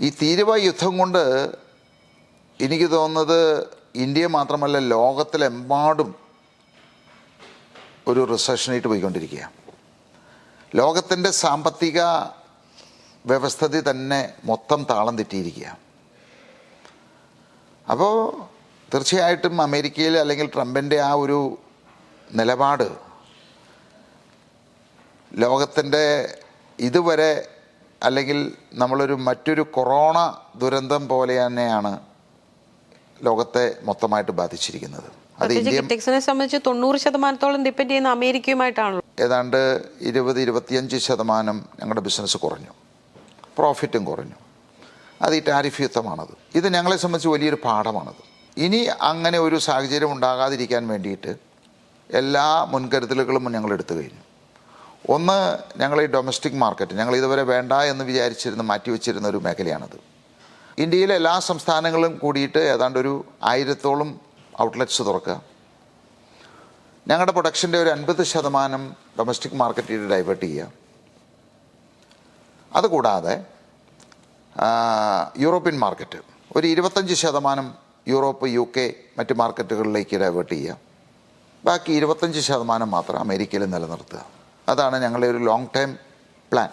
ഈ തീരുവ യുദ്ധം കൊണ്ട് എനിക്ക് തോന്നുന്നത് ഇന്ത്യ മാത്രമല്ല ലോകത്തിലെമ്പാടും ഒരു റിസഷനായിട്ട് പോയിക്കൊണ്ടിരിക്കുക. ലോകത്തിൻ്റെ സാമ്പത്തിക വ്യവസ്ഥിതി തന്നെ മൊത്തം താളം തെറ്റിയിരിക്കുക. അപ്പോൾ തീർച്ചയായിട്ടും അമേരിക്കയിൽ അല്ലെങ്കിൽ ട്രംപിൻ്റെ ആ ഒരു നിലപാട് ലോകത്തിൻ്റെ ഇതുവരെ അല്ലെങ്കിൽ മറ്റൊരു കൊറോണ ദുരന്തം പോലെ തന്നെയാണ് ലോകത്തെ മൊത്തമായിട്ട് ബാധിച്ചിരിക്കുന്നത്. അത് ഇന്ത്യയെ സംബന്ധിച്ച് 90% ഡിപ്പെൻഡ് ചെയ്യുന്ന അമേരിക്കയുമായിട്ടാണല്ലോ. ഏതാണ്ട് 20-25% ഞങ്ങളുടെ ബിസിനസ് കുറഞ്ഞു, പ്രോഫിറ്റും കുറഞ്ഞു. അത് ഈ ടാരിഫ് യുദ്ധമാണത്. ഇത് ഞങ്ങളെ സംബന്ധിച്ച് വലിയൊരു പാഠമാണത്. ഇനി അങ്ങനെ ഒരു സാഹചര്യം ഉണ്ടാകാതിരിക്കാൻ വേണ്ടിയിട്ട് എല്ലാ മുൻകരുതലുകളും ഞങ്ങൾ എടുത്തു കഴിഞ്ഞു. ഒന്ന്, ഞങ്ങൾ ഈ ഡൊമസ്റ്റിക് മാർക്കറ്റ് ഞങ്ങൾ ഇതുവരെ വേണ്ട എന്ന് മാറ്റിവെച്ചിരുന്ന ഒരു മേഖലയാണത്. ഇന്ത്യയിലെ എല്ലാ സംസ്ഥാനങ്ങളും കൂടിയിട്ട് ഏതാണ്ട് ഒരു 1000-ഓളം ഔട്ട്ലെറ്റ്സ് തുറക്കുക. ഞങ്ങളുടെ പ്രൊഡക്ഷൻ്റെ ഒരു 50% ഡൊമസ്റ്റിക് മാർക്കറ്റിൽ ഡൈവേർട്ട് ചെയ്യുക. അതുകൂടാതെ യൂറോപ്യൻ മാർക്കറ്റ് ഒരു 25% യൂറോപ്പ്, UK മറ്റ് മാർക്കറ്റുകളിലേക്ക് ഡൈവേർട്ട് ചെയ്യുക. ബാക്കി 25% മാത്രം അമേരിക്കയിൽ നിലനിർത്തുക. അതാണ് ഞങ്ങളുടെ ഒരു ലോങ് ടൈം പ്ലാൻ.